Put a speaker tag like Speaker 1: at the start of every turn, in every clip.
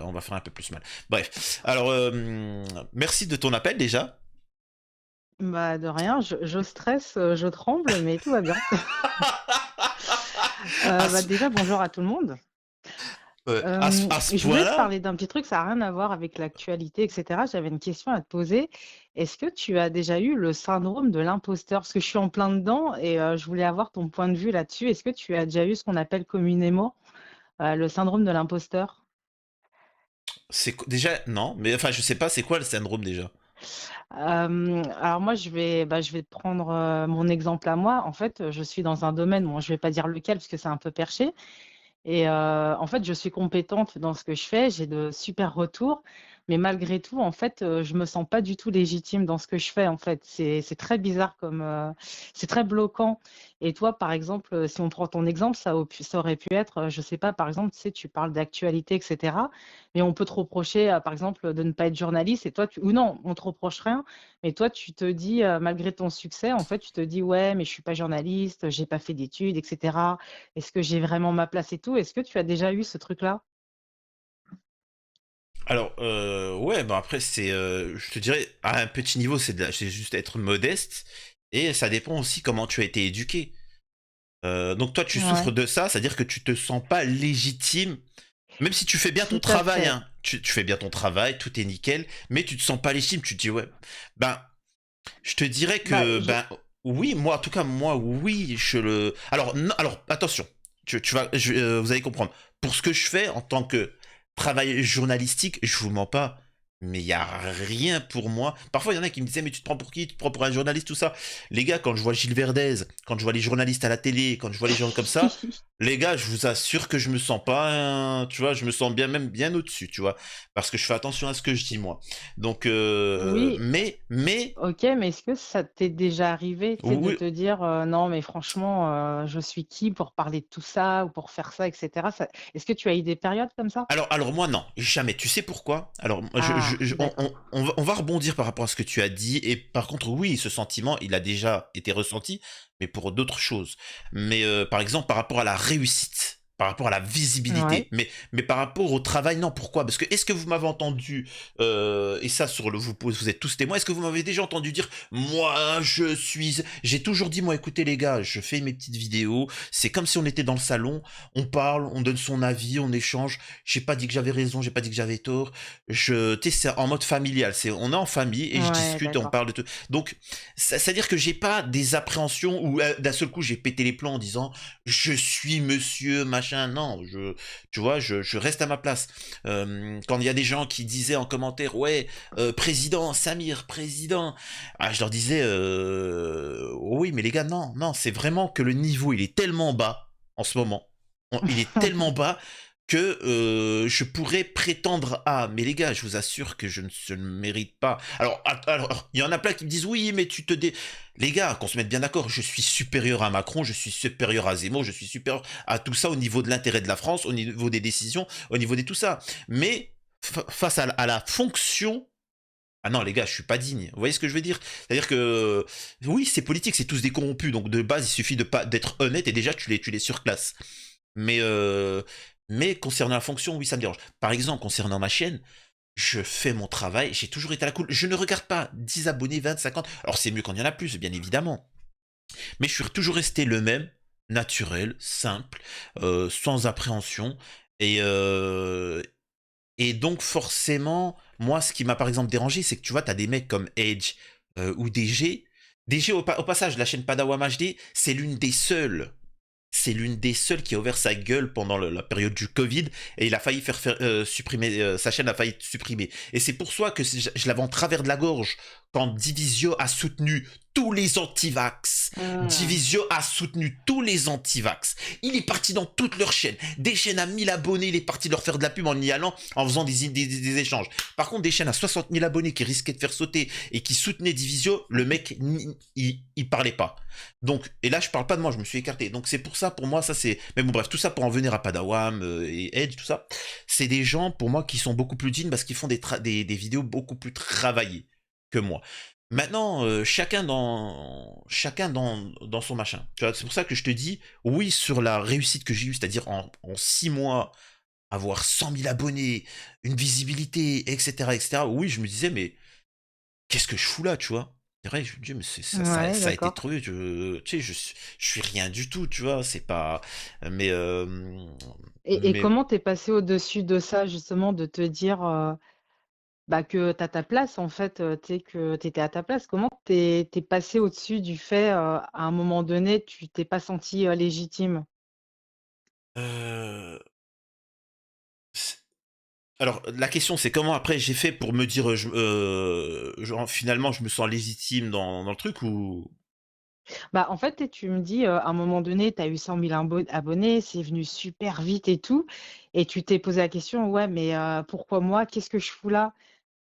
Speaker 1: on va faire un peu plus mal. Bref, alors merci de ton appel déjà.
Speaker 2: Bah, de rien, je stresse, je tremble, mais tout va bien.
Speaker 1: à
Speaker 2: Bah,
Speaker 1: ce,
Speaker 2: déjà, bonjour à tout le monde.
Speaker 1: à ce
Speaker 2: Je voulais te
Speaker 1: point-là.
Speaker 2: parler d'un petit truc, ça a rien à voir avec l'actualité et cetera. J'avais une question à te poser. Est-ce que tu as déjà eu le syndrome de l'imposteur? Parce que je suis en plein dedans et je voulais avoir ton point de vue là-dessus. Est-ce que tu as déjà eu ce qu'on appelle communément, le syndrome de l'imposteur?
Speaker 1: Déjà non, mais enfin je sais pas c'est quoi le syndrome déjà.
Speaker 2: Alors moi, je vais prendre, mon exemple à moi. En fait, je suis dans un domaine, bon, je vais pas dire lequel parce que c'est un peu perché. Et en fait, je suis compétente dans ce que je fais, j'ai de super retours, mais malgré tout, en fait, je me sens pas du tout légitime dans ce que je fais, en fait. C'est très bizarre comme, c'est très bloquant. Et toi, par exemple, si on prend ton exemple, ça aurait pu être, je sais pas, par exemple, tu sais, tu parles d'actualité et cetera, mais on peut te reprocher, par exemple, de ne pas être journaliste et toi tu ou non, on te reproche rien, mais toi, tu te dis, malgré ton succès, en fait, tu te dis: «Ouais, mais je suis pas journaliste, j'ai pas fait d'études et cetera». Est-ce que j'ai vraiment ma place et tout? Est-ce que tu as déjà eu ce truc-là?
Speaker 1: Alors ouais bah après c'est je te dirais à un petit niveau c'est juste être modeste et ça dépend aussi comment tu as été éduqué. Donc toi tu souffres
Speaker 2: Ouais,
Speaker 1: de ça, c'est-à-dire que tu te sens pas légitime. Même si tu fais bien ton
Speaker 2: tout à
Speaker 1: travail,
Speaker 2: fait.
Speaker 1: hein, tu fais bien ton travail, tout est nickel, mais tu te sens pas légitime, tu te dis ouais, ben je te dirais
Speaker 2: Bah,
Speaker 1: que,
Speaker 2: je
Speaker 1: ben, oui, moi, en tout cas, moi, oui, je le. Alors, non, alors attention, tu vas, vous allez comprendre. Pour ce que je fais en tant que travail journalistique, je vous mens pas, mais il y a rien pour moi. Parfois, il y en a qui me disaient, mais tu te prends pour qui? Tu te prends pour un journaliste, tout ça. Les gars, quand je vois Gilles Verdez, quand je vois les journalistes à la télé, quand je vois les gens comme ça, les gars, je vous assure que je me sens pas, tu vois, je me sens bien, même bien au-dessus, tu vois, parce que je fais attention à ce que je dis, moi. Donc,
Speaker 2: Oui,
Speaker 1: mais,
Speaker 2: OK, mais est-ce que ça t'est déjà arrivé, tu sais, de
Speaker 1: oui,
Speaker 2: te dire, «Non, mais franchement, je suis qui pour parler de tout ça ou pour faire ça?» et cetera? Ça est-ce que tu as eu des périodes comme ça?
Speaker 1: alors moi non, jamais. Tu sais pourquoi? Alors moi,
Speaker 2: Ah, d'accord.
Speaker 1: on va rebondir par rapport à ce que tu as dit. Et par contre, oui, ce sentiment, il a déjà été ressenti, mais pour d'autres choses. Mais par exemple, par rapport à la réussite, par rapport à la
Speaker 2: Ouais.
Speaker 1: visibilité, mais par rapport au travail, non. Pourquoi? Parce que est-ce que vous m'avez entendu, et ça sur le vous êtes tous témoins, est-ce que vous m'avez déjà entendu dire, moi, j'ai toujours dit, moi, écoutez les gars, je fais mes petites vidéos, c'est comme si on était dans le salon, on parle, on donne son avis, on échange. J'ai pas dit que j'avais raison, j'ai pas dit que j'avais tort. Tu sais, c'est en mode familial. On est en famille et je
Speaker 2: Ouais,
Speaker 1: discute et on
Speaker 2: d'accord.
Speaker 1: parle de tout. Donc, c'est-à-dire que j'ai pas des appréhensions où d'un seul coup j'ai pété les plombs en disant je suis monsieur machin. Non, tu vois, je reste à ma place. Quand il y a des gens qui disaient en commentaire, ouais, président, Samir, président, je leur disais, oui, mais les gars, non, non, c'est vraiment que le niveau il est tellement bas en ce moment. Il est tellement bas que je pourrais prétendre à. Mais les gars, je vous assure que je ne mérite pas. Alors, il y en a plein qui me disent oui, mais tu te dé. Les gars, qu'on se mette bien d'accord, je suis supérieur à Macron, je suis supérieur à Zemmour, je suis supérieur à tout ça au niveau de l'intérêt de la France, au niveau des décisions, au niveau de tout ça. Mais face à la fonction. Ah non, les gars, je suis pas digne. Vous voyez ce que je veux dire? C'est-à-dire que oui, c'est politique, c'est tous des corrompus. Donc de base, il suffit de pas d'être honnête et déjà tu les surclasses. Mais, mais concernant la fonction, oui, ça me dérange. Par exemple, concernant ma chaîne, je fais mon travail, j'ai toujours été à la cool. Je ne regarde pas 10 abonnés, 20, 50. Alors c'est mieux quand il y en a plus, bien évidemment. Mais je suis toujours resté le même, naturel, simple, sans appréhension. Et, et donc forcément, moi, ce qui m'a par exemple dérangé, c'est que tu vois, t'as des mecs comme Edge ou DG. DG, au passage, la chaîne Padawam HD, c'est l'une des seules qui a ouvert sa gueule pendant la période du Covid et il a failli faire supprimer sa chaîne a failli être supprimée. Et c'est pour ça que je l'avais en travers de la gorge quand Divisio a soutenu tous les antivax.
Speaker 2: Mmh.
Speaker 1: Divisio a soutenu tous les antivax. Il est parti dans toutes leurs chaînes. Des chaînes à 1000 abonnés, il est parti leur faire de la pub en y allant, en faisant des échanges. Par contre, des chaînes à 60 000 abonnés qui risquaient de faire sauter et qui soutenaient Divisio, le mec, il parlait pas. Donc, et là, je parle pas de moi, je me suis écarté. Donc, c'est pour ça, pour moi, ça c'est. Mais bon, bref, tout ça pour en venir à Padawam et Edge, tout ça. C'est des gens, pour moi, qui sont beaucoup plus dignes parce qu'ils font des vidéos beaucoup plus travaillées que moi. Maintenant, chacun dans son machin. Tu vois, c'est pour ça que je te dis, oui, sur la réussite que j'ai eue, c'est-à-dire en 6 mois, avoir 100 000 abonnés, une visibilité, etc., oui, je me disais, mais qu'est-ce que je fous là, tu vois? C'est vrai, je me dis: «Mais
Speaker 2: Ouais,
Speaker 1: ça a été
Speaker 2: d'accord.
Speaker 1: trop tu sais, je suis rien du tout», tu vois? C'est pas mais
Speaker 2: Et
Speaker 1: mais
Speaker 2: comment t'es passé au-dessus de ça justement, de te dire, bah, que tu as ta place en fait, tu sais, que tu étais à ta place? Comment t'es passé au-dessus du fait, à un moment donné, tu t'es pas senti légitime?
Speaker 1: heu, c alors la question, c'est comment après j'ai fait pour me dire, genre finalement je me sens légitime dans le truc ou?
Speaker 2: Bah, en fait, tu me dis, à un moment donné, tu as eu 100 000 abonnés, c'est venu super vite et tout et tu t'es posé la question: «Ouais, mais pourquoi moi? Qu'est-ce que je fous là?»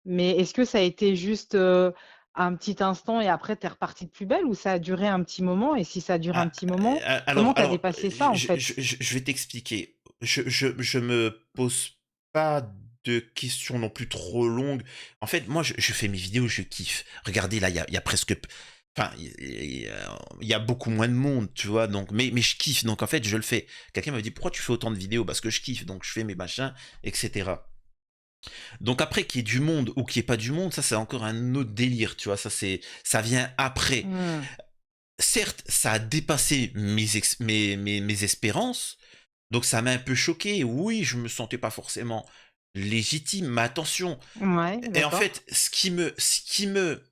Speaker 2: Mais est-ce que ça a été juste, un petit instant et après tu es reparti de plus belle ou ça a duré un petit moment? Et si ça a duré un
Speaker 1: Ah,
Speaker 2: petit moment, comment
Speaker 1: alors
Speaker 2: tu as
Speaker 1: alors,
Speaker 2: dépassé ça, en fait?
Speaker 1: je vais t'expliquer. Je me pose pas de questions non plus trop longues. En fait, moi, je fais mes vidéos, je kiffe. Regardez, là, il y a presque p enfin, il y a beaucoup moins de monde, tu vois? Donc mais je kiffe, donc en fait, je le fais. Quelqu'un m'a dit: «Pourquoi tu fais autant de vidéos?» «Parce que je kiffe, donc je fais mes machins et cetera». Donc après, qu'il y ait du monde ou qu'il y ait pas du monde, ça, c'est encore un autre délire, tu vois? Ça vient après.
Speaker 2: Mmh.
Speaker 1: Certes, ça a dépassé mes espérances, donc ça m'a un peu choqué. Oui, je me sentais pas forcément légitime, mais attention.
Speaker 2: Ouais,
Speaker 1: Et en
Speaker 2: d'accord.
Speaker 1: fait, ce qui me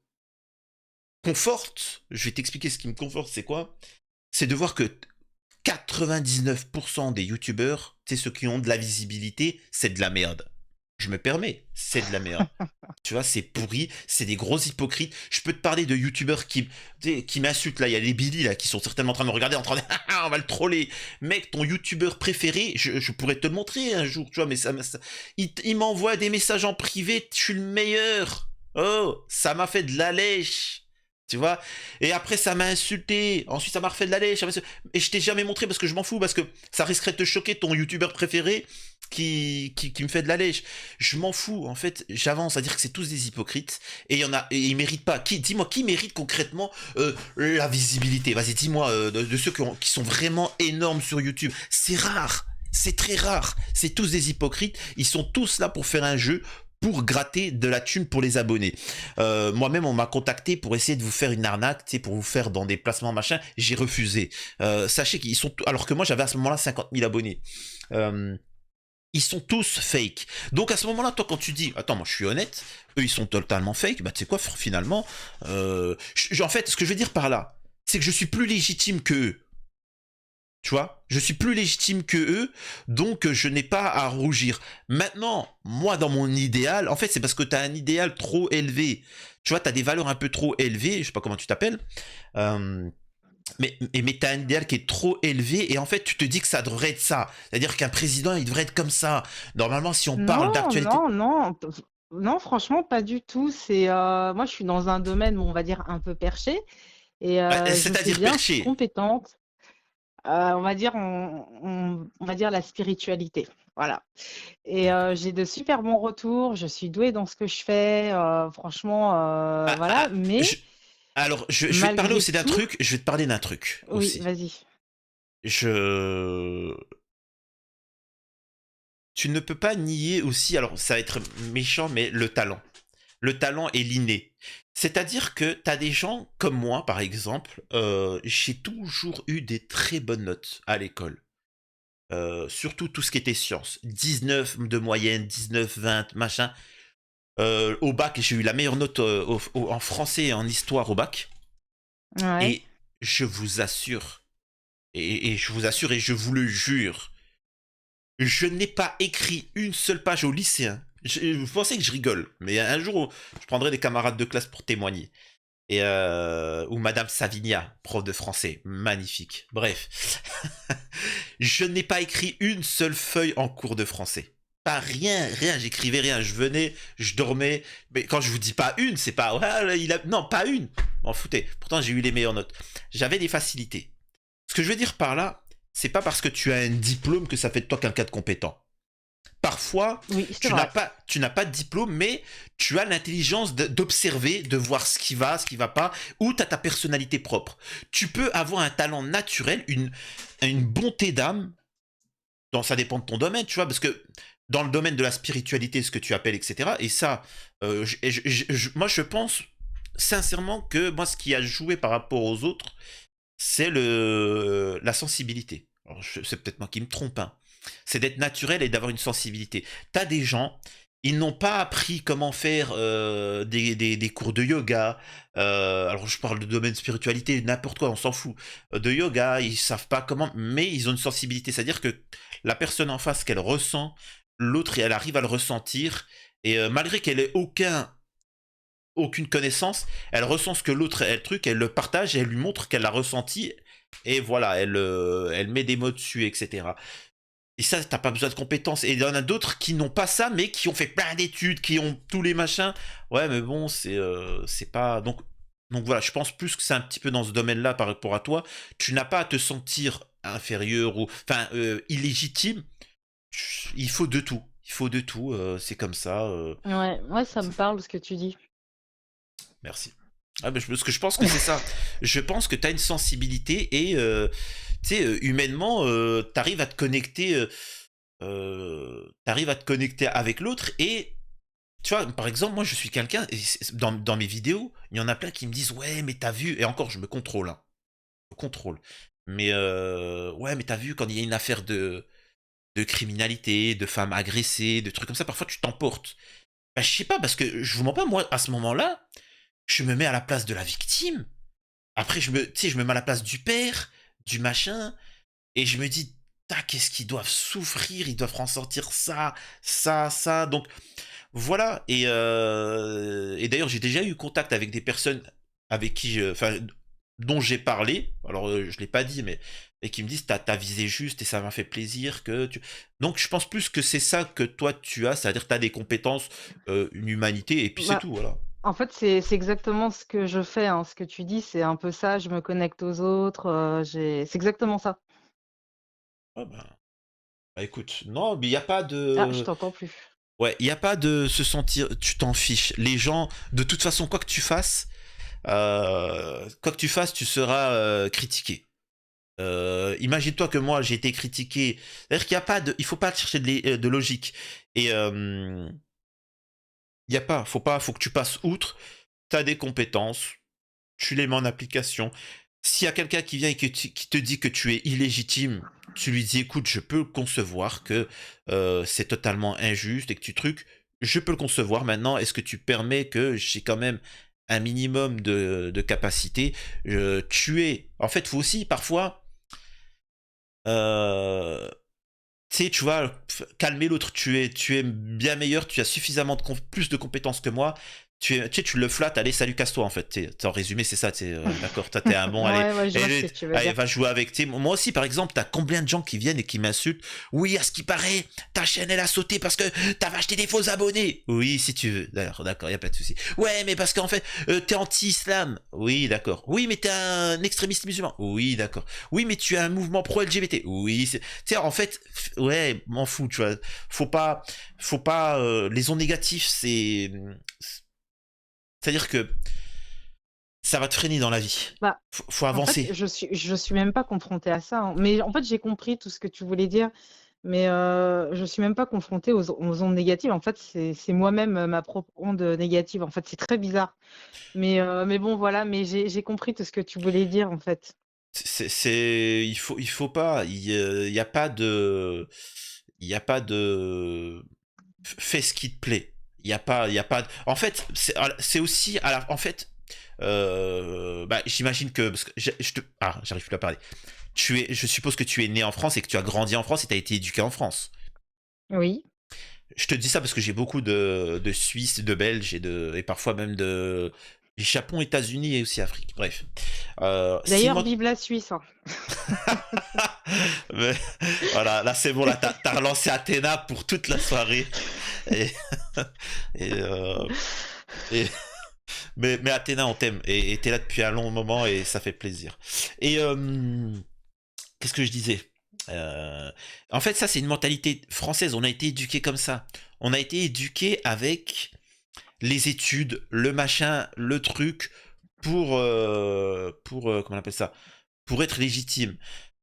Speaker 1: conforte, je vais t'expliquer ce qui me conforte, c'est quoi? C'est de voir que 99% des youtubeurs, c'est ceux qui ont de la visibilité, c'est de la merde. Je me permets, c'est de la merde. Tu vois, c'est pourri, c'est des gros hypocrites. Je peux te parler de youtubeurs tu sais, qui m'insultent là. Il y a les Billy là qui sont certainement en train de me regarder, en train de ah, on va le troller. Mec, ton youtubeur préféré, je pourrais te le montrer un jour, tu vois, mais il m'envoie des messages en privé. Je suis le meilleur. Oh, ça m'a fait de la lèche. Tu vois. Et après, ça m'a insulté. Ensuite, ça m'a refait de la lèche. Et je t'ai jamais montré parce que je m'en fous, parce que ça risquerait de te choquer, ton youtubeur préféré qui me fait de la lèche. Je m'en fous, en fait, j'avance à dire que c'est tous des hypocrites, et il y en a, et ils méritent pas. Dis-moi, qui mérite concrètement la visibilité? Vas-y, dis-moi, de ceux qui sont vraiment énormes sur YouTube. C'est rare, c'est très rare. C'est tous des hypocrites, ils sont tous là pour faire un jeu, pour gratter de la thune pour les abonnés. Moi-même, on m'a contacté pour essayer de vous faire une arnaque, tu sais, pour vous faire dans des placements machin. J'ai refusé. Sachez qu'ils sont, alors que moi j'avais à ce moment-là 50 000 abonnés. Euh, ils sont tous fake. Donc à ce moment-là, toi, quand tu dis, attends, moi je suis honnête, eux ils sont totalement fake, bah tu sais quoi, finalement, en fait, ce que je veux dire par là, c'est que je suis plus légitime que eux. Tu vois, je suis plus légitime que eux, donc je n'ai pas à rougir. Maintenant, moi, dans mon idéal, en fait, c'est parce que tu as un idéal trop élevé. Tu vois, tu as des valeurs un peu trop élevées, je sais pas comment tu t'appelles, euh, mais t'as un idéal qui est trop élevé, et en fait tu te dis que ça devrait être ça. C'est-à-dire qu'un président il devrait être comme ça. Normalement, si on parle
Speaker 2: Non,
Speaker 1: d'actualité.
Speaker 2: non, non, non, franchement, pas du tout. C'est, moi, je suis dans un domaine, on va dire, un peu perché et je sais
Speaker 1: C'est-à-dire
Speaker 2: bien, je suis
Speaker 1: perché.
Speaker 2: compétente. On va dire, on va dire la spiritualité, voilà et
Speaker 1: D'accord.
Speaker 2: j'ai de super bons retours, je suis douée dans ce que je fais, franchement,
Speaker 1: Ah,
Speaker 2: voilà,
Speaker 1: ah,
Speaker 2: mais
Speaker 1: alors, je vais te parler
Speaker 2: malgré
Speaker 1: aussi d'un
Speaker 2: tout
Speaker 1: truc. Je vais te parler d'un truc
Speaker 2: oui,
Speaker 1: aussi.
Speaker 2: vas-y.
Speaker 1: Je. Tu ne peux pas nier aussi, alors ça va être méchant, mais le talent. Le talent est l'inné. C'est-à-dire que tu as des gens comme moi, par exemple, j'ai toujours eu des très bonnes notes à l'école. Surtout tout ce qui était sciences. 19 de moyenne, 19, 20, machin. Au bac, j'ai eu la meilleure note en français et en histoire au bac.
Speaker 2: Ouais.
Speaker 1: Et je vous assure, et je vous assure et je vous le jure, je n'ai pas écrit une seule page au lycéen. Vous pensez que je rigole, mais un jour, je prendrai des camarades de classe pour témoigner. Ou Madame Savinia, prof de français, magnifique. Bref, je n'ai pas écrit une seule feuille en cours de français. Pas rien, rien, j'écrivais rien. Je venais, je dormais. Mais quand je vous dis pas une, c'est pas ouais, non, pas une. M'en foutez. Pourtant, j'ai eu les meilleures notes. J'avais des facilités. Ce que je veux dire par là, c'est pas parce que tu as un diplôme que ça fait de toi quelqu'un de compétent. Parfois,
Speaker 2: Oui, c'est vrai.
Speaker 1: tu n'as pas de diplôme, mais tu as l'intelligence d'observer, de voir ce qui va pas, ou tu as ta personnalité propre. Tu peux avoir un talent naturel, une bonté d'âme, ça dépend de ton domaine, tu vois, parce que dans le domaine de la spiritualité, ce que tu appelles, etc. Et ça, moi, je pense sincèrement que moi, ce qui a joué par rapport aux autres, c'est la sensibilité. Alors, c'est peut-être moi qui me trompe, hein. C'est d'être naturel et d'avoir une sensibilité. T'as des gens, ils n'ont pas appris comment faire des cours de yoga. Alors, je parle de domaine spiritualité, n'importe quoi, on s'en fout. De yoga, ils savent pas comment, mais ils ont une sensibilité. C'est-à-dire que la personne en face qu'elle ressent, l'autre, elle arrive à le ressentir. Et malgré qu'elle ait aucune connaissance, elle ressent ce que l'autre, elle le partage et elle lui montre qu'elle l'a ressenti. Et voilà, elle met des mots dessus, etc. Et ça, t'as pas besoin de compétences. Et il y en a d'autres qui n'ont pas ça, mais qui ont fait plein d'études, qui ont tous les machins. Ouais, mais bon, c'est pas. Donc voilà, je pense plus que c'est un petit peu dans ce domaine-là par rapport à toi. Tu n'as pas à te sentir inférieur ou, enfin, illégitime. Il faut de tout. Il faut de tout. C'est comme ça.
Speaker 2: Ouais, ouais, ça me parle ce que tu dis.
Speaker 1: Merci. Ah, parce que je pense que c'est ça. Je pense que tu as une sensibilité et tu sais, humainement, t'arrives à te connecter avec l'autre et tu vois, par exemple, moi je suis quelqu'un, et dans mes vidéos, il y en a plein qui me disent ouais, mais t'as vu, et encore je me contrôle, hein, je me contrôle. Mais ouais, mais t'as vu quand il y a une affaire de criminalité, de femmes agressées, de trucs comme ça, parfois tu t'emportes. Bah, je sais pas, parce que je vous mens pas, moi à ce moment-là, je me mets à la place de la victime. Après, tu sais, je me mets à la place du père, du machin, et je me dis, qu'est-ce qu'ils doivent souffrir, ils doivent ressentir ça, ça, ça. Donc voilà. Et d'ailleurs, j'ai déjà eu contact avec des personnes avec qui, enfin, dont j'ai parlé. Alors, je l'ai pas dit, mais et qui me disent, t'as visé juste et ça m'a fait plaisir que tu. Donc, je pense plus que c'est ça que toi tu as, c'est-à-dire que t'as des compétences, une humanité, et puis c'est
Speaker 2: Bah,
Speaker 1: tout, voilà.
Speaker 2: en fait, c'est exactement ce que je fais, hein. Ce que tu dis, c'est un peu ça. Je me connecte aux autres. C'est exactement ça.
Speaker 1: Ah bah, écoute, non, mais il n'y a pas
Speaker 2: Ah, je
Speaker 1: de.
Speaker 2: t'entends plus.
Speaker 1: Ouais, il n'y a pas de se sentir. Tu t'en fiches. Les gens, de toute façon, quoi que tu fasses, tu seras critiqué. Imagine-toi que moi, j'ai été critiqué. C'est-à-dire qu'il n'y a pas de. Il faut pas chercher de logique. Et il y a pas. Faut que tu passes outre. Tu as des compétences. Tu les mets en application. S'il y a quelqu'un qui vient et qui te dit que tu es illégitime, tu lui dis écoute, je peux concevoir que c'est totalement injuste et que tu trucs, je peux le concevoir maintenant. Est-ce que tu permets que j'ai quand même un minimum de capacité. En fait, faut aussi parfois, euh, tu sais, tu vois, calmer l'autre. Tu es bien meilleur, tu as suffisamment plus de compétences que moi. Tu sais, tu le flattes, allez, salut, casse-toi, en fait. En résumé, c'est ça, d'accord, toi, t'es un bon, allez,
Speaker 2: Ouais, ouais, je vois ce que
Speaker 1: allez,
Speaker 2: tu veux
Speaker 1: allez,
Speaker 2: dire.
Speaker 1: va jouer avec, moi aussi, par exemple, t'as combien de gens qui viennent et qui m'insultent? Oui, à ce qui paraît, ta chaîne, elle a sauté parce que t'avais acheté des faux abonnés. Oui, si tu veux, d'accord, y a pas de souci. Ouais, mais parce qu'en fait, t'es anti-islam. Oui, d'accord. Oui, mais t'es un extrémiste musulman. Oui, d'accord. Oui, mais tu as un mouvement pro-LGBT. Oui, tu sais, en fait, ouais, m'en fous, tu vois. Faut pas, les ondes négatives, c'est-à-dire que ça va te freiner dans la vie.
Speaker 2: Bah,
Speaker 1: Faut
Speaker 2: en fait,
Speaker 1: avancer.
Speaker 2: je suis même pas confrontée à ça, hein. Mais en fait, j'ai compris tout ce que tu voulais dire, mais je suis même pas confrontée aux ondes négatives. En fait, c'est moi-même, ma propre onde négative. En fait, c'est très bizarre. Mais bon, voilà, mais j'ai compris tout ce que tu voulais dire, en fait.
Speaker 1: Il faut pas, il y a pas de, il y a pas de, fais ce qui te plaît. Il y a pas. En fait, c'est aussi en fait, bah, j'imagine que, parce que j'arrive plus à parler. Je suppose que tu es né en France et que tu as grandi en France et tu as été éduqué en France.
Speaker 2: Oui.
Speaker 1: Je te dis ça parce que j'ai beaucoup de Suisses, de Belges et parfois même de Japon, États-Unis et aussi Afrique. Bref.
Speaker 2: D'ailleurs,
Speaker 1: Simon.
Speaker 2: vive la Suisse, hein.
Speaker 1: Mais, voilà, là c'est bon, là t'as relancé Athéna pour toute la soirée. Et, et, euh, et- mais Athéna, on t'aime. Et t'es là depuis un long moment et ça fait plaisir. Et qu'est-ce que je disais? Euh, En fait, ça, c'est une mentalité française. On a été éduqué comme ça. On a été éduqué avec les études, le machin, le truc, comment on appelle ça? Pour être légitime.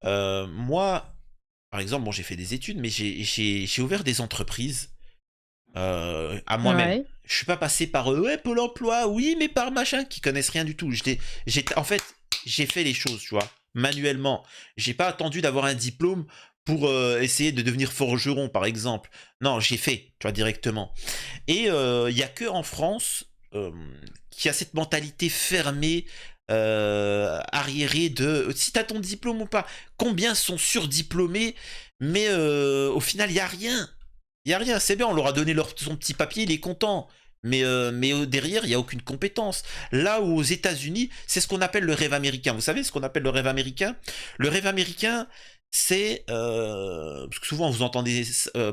Speaker 1: Moi, par exemple, bon, j'ai fait des études, mais j'ai ouvert des entreprises à moi-même.
Speaker 2: Ouais.
Speaker 1: Je suis pas passé par ouais, Pôle emploi, oui, mais par machin qui connaissent rien du tout. En fait, j'ai fait les choses, tu vois, manuellement. J'ai pas attendu d'avoir un diplôme pour essayer de devenir forgeron, par exemple. Non, j'ai fait, tu vois, directement. Et il y a que en France qui a cette mentalité fermée, arriérée de si t'as ton diplôme ou pas. Combien sont surdiplômés, mais au final, il y a rien. Il y a rien, c'est bien, on leur a donné son petit papier, il est content. Mais derrière, il n'y a aucune compétence. Là où aux États-Unis, c'est ce qu'on appelle le rêve américain. Vous savez ce qu'on appelle le rêve américain? Le rêve américain, c'est... parce que souvent vous entendez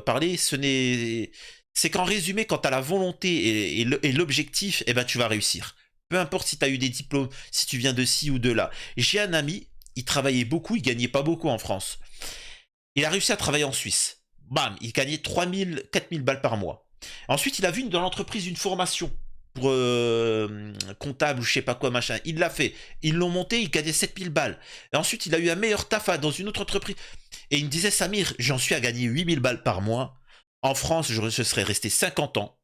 Speaker 1: parler, c'est qu'en résumé, quand tu as la volonté et l'objectif, eh ben, tu vas réussir. Peu importe si tu as eu des diplômes, si tu viens de ci ou de là. J'ai un ami, il travaillait beaucoup, il gagnait pas beaucoup en France. Il a réussi à travailler en Suisse. Bam, il gagnait 3000, 4000 balles par mois. Ensuite, il a vu dans l'entreprise une formation pour comptable ou je sais pas quoi, machin. Il l'a fait. Ils l'ont monté, il gagnait 7000 balles. Et ensuite, il a eu un meilleur taf dans une autre entreprise. Et il me disait, Samir, j'en suis à gagner 8000 balles par mois. En France, je serais resté 50 ans.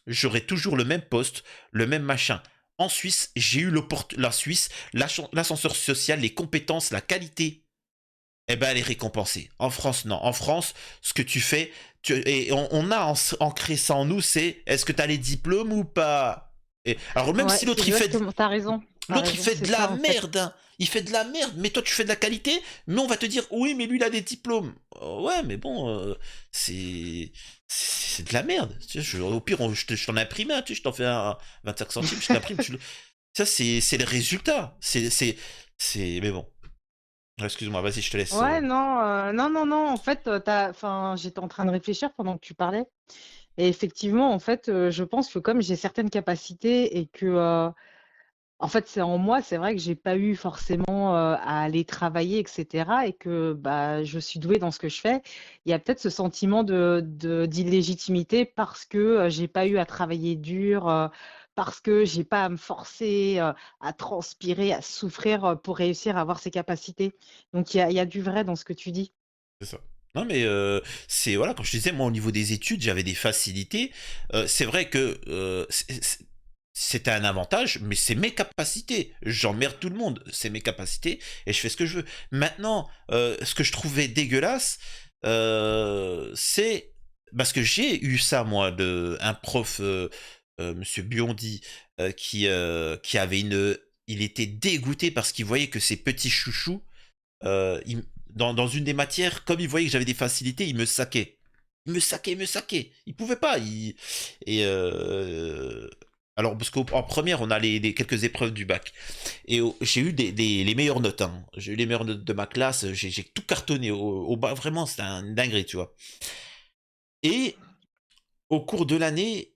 Speaker 1: J'aurais toujours le même poste, le même machin. En Suisse, j'ai eu la Suisse, l'ascenseur social, les compétences, la qualité, eh ben, elle est récompensée. En France, non. En France, ce que tu fais, et on a ancré ça en nous, c'est est-ce que tu as les diplômes ou pas? Alors même
Speaker 2: Ouais,
Speaker 1: si l'autre il fait,
Speaker 2: exactement. T'as
Speaker 1: l'autre il
Speaker 2: raison,
Speaker 1: fait
Speaker 2: c'est
Speaker 1: de la
Speaker 2: ça en fait.
Speaker 1: merde, hein. Il fait de la merde, mais toi tu fais de la qualité, mais on va te dire oui, mais lui il a des diplômes. Ouais, mais bon, c'est c'est de la merde. Tu sais, au pire, je t'en imprime un, tu sais, je t'en fais un 25 centimes, je t'imprime. Ça, c'est le résultat. Mais bon. Excuse-moi, vas-y, je te laisse.
Speaker 2: Ouais, non, non, non, non, en fait, enfin, j'étais en train de réfléchir pendant que tu parlais. Et effectivement, en fait, je pense que comme j'ai certaines capacités et que, en fait, c'est en moi, c'est vrai que j'ai pas eu forcément à aller travailler, etc. Et que bah, je suis douée dans ce que je fais. Il y a peut-être ce sentiment d'illégitimité parce que j'ai pas eu à travailler dur, parce que j'ai pas à me forcer, à transpirer, à souffrir pour réussir à avoir ces capacités. Donc il y a du vrai dans ce que tu dis.
Speaker 1: C'est ça. Non, mais c'est voilà, comme je te disais, moi au niveau des études, j'avais des facilités. C'est vrai que c'était un avantage, mais c'est mes capacités. J'emmerde tout le monde, c'est mes capacités et je fais ce que je veux. Maintenant, ce que je trouvais dégueulasse, c'est parce que j'ai eu ça moi de un prof, Monsieur Biondi, qui avait il était dégoûté parce qu'il voyait que ses petits chouchous dans une des matières, comme il voyait que j'avais des facilités, il me saquait. Il me saquait, il me saquait. Il pouvait pas. Et alors, parce qu'en première, on a quelques épreuves du bac. Et j'ai eu les meilleures notes, hein. J'ai eu les meilleures notes de ma classe. J'ai tout cartonné au bas. Vraiment, c'était un dinguerie, tu vois. Et au cours de l'année,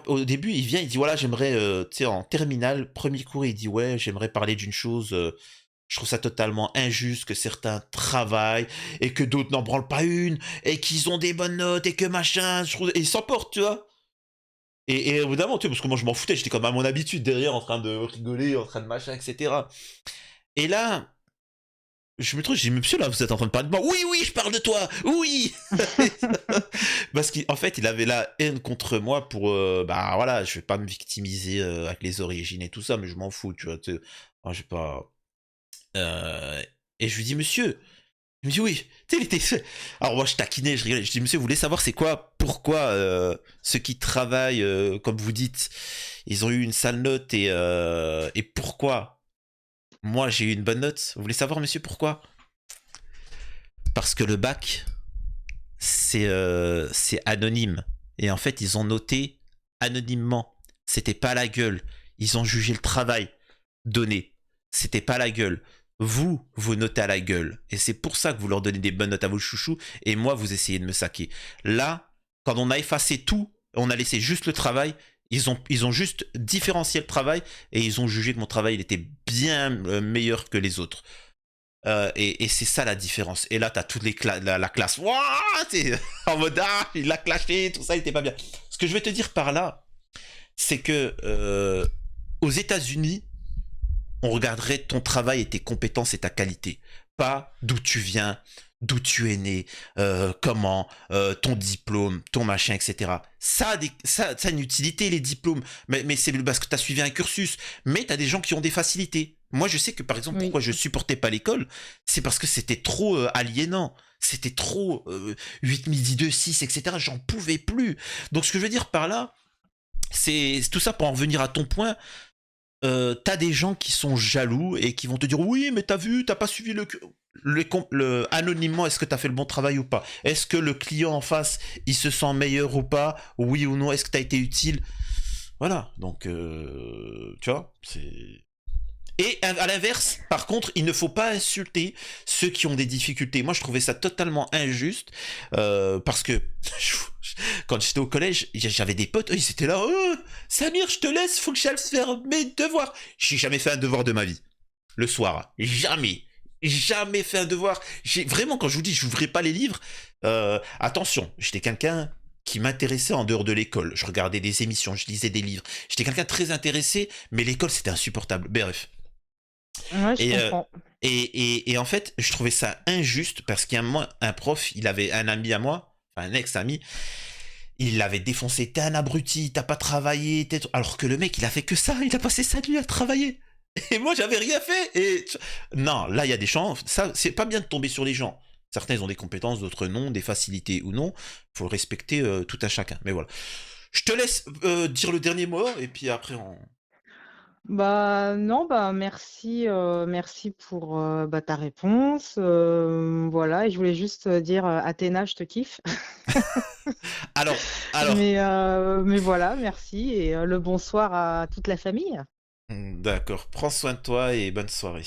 Speaker 1: au début, il vient, il dit voilà, j'aimerais, tu sais, en terminale, premier cours, il dit ouais, j'aimerais parler d'une chose. Je trouve ça totalement injuste que certains travaillent et que d'autres n'en branlent pas une et qu'ils ont des bonnes notes et que machin. Et ils s'en portent, tu vois. Et évidemment, tu sais, parce que moi je m'en foutais, j'étais comme à mon habitude derrière en train de rigoler, en train de machin, etc. Et là, je me trouve, je dis, monsieur, là, vous êtes en train de parler de moi. Oui, oui, je parle de toi. Oui. Parce qu'en fait, il avait la haine contre moi pour, bah voilà, je vais pas me victimiser avec les origines et tout ça, mais je m'en fous, tu vois. Moi, j'ai pas. Euh, et je lui dis, monsieur, il me dit oui. Tu sais, il était. Alors moi, je taquinais, je rigolais. Je dis, monsieur, vous voulez savoir c'est quoi, pourquoi ceux qui travaillent, comme vous dites, ils ont eu une sale note et pourquoi moi j'ai eu une bonne note? Vous voulez savoir, monsieur, pourquoi? Parce que le bac, c'est anonyme. Et en fait, ils ont noté anonymement. C'était pas la gueule. Ils ont jugé le travail donné. C'était pas la gueule. Vous notez à la gueule. Et c'est pour ça que vous leur donnez des bonnes notes à vos chouchous. Et moi, vous essayez de me saquer. Là, quand on a effacé tout, on a laissé juste le travail. Ils ont juste différencié le travail et ils ont jugé que mon travail il était bien meilleur que les autres. Et c'est ça la différence. Et là, t'as toutes la classe. Wouah, t'es en mode ah, il l'a clashé, tout ça, il était pas bien. Ce que je vais te dire par là, c'est que aux États-Unis, on regarderait ton travail et tes compétences et ta qualité, pas d'où tu viens, d'où tu es né, comment, ton diplôme, ton machin, etc. Ça a une utilité, les diplômes, mais c'est parce que tu as suivi un cursus, mais tu as des gens qui ont des facilités. Moi, je sais que, par exemple,
Speaker 2: Oui.
Speaker 1: pourquoi je supportais pas l'école, c'est parce que c'était trop aliénant. C'était trop 8 midi 2 6, etc. J'en pouvais plus. Donc, ce que je veux dire par là, c'est tout ça pour en revenir à ton point. T'as des gens qui sont jaloux et qui vont te dire oui, mais t'as vu, t'as pas suivi anonymement, est-ce que t'as fait le bon travail ou pas? Est-ce que le client en face, il se sent meilleur ou pas? Oui ou non? Est-ce que t'as été utile? Voilà, donc tu vois, c'est. Et à l'inverse, par contre, il ne faut pas insulter ceux qui ont des difficultés. Moi, je trouvais ça totalement injuste parce que quand j'étais au collège, j'avais des potes, eux, ils étaient là, Samir, je te laisse, faut que j'aille faire mes devoirs. J'ai jamais fait un devoir de ma vie. Le soir, jamais. Jamais fait un devoir. J'ai vraiment, quand je vous dis, je n'ouvrais pas les livres. Attention, j'étais quelqu'un qui m'intéressait en dehors de l'école. Je regardais des émissions, je lisais des livres. J'étais quelqu'un de très intéressé, mais l'école c'était insupportable. Bref.
Speaker 2: Ouais, je
Speaker 1: Et,
Speaker 2: comprends.
Speaker 1: et en fait, je trouvais ça injuste parce qu'il y a un prof, il avait un ami à moi, enfin un ex-ami, il l'avait défoncé. T'es un abruti, t'as pas travaillé, alors que le mec, il a fait que ça, il a passé sa nuit à travailler. Et moi, j'avais rien fait. Non, là, il y a des gens, ça, c'est pas bien de tomber sur les gens. Certains, ils ont des compétences, d'autres non, des facilités ou non. Faut respecter tout un chacun. Mais voilà. Je te laisse dire le dernier mot et puis après, on.
Speaker 2: Bah, non, bah, merci, merci pour, bah, ta réponse, voilà et je voulais juste, dire, Athéna, je te kiffe.
Speaker 1: Alors,
Speaker 2: Mais voilà, merci et le bonsoir à toute la famille.
Speaker 1: d'accord. Prends soin de toi et bonne soirée.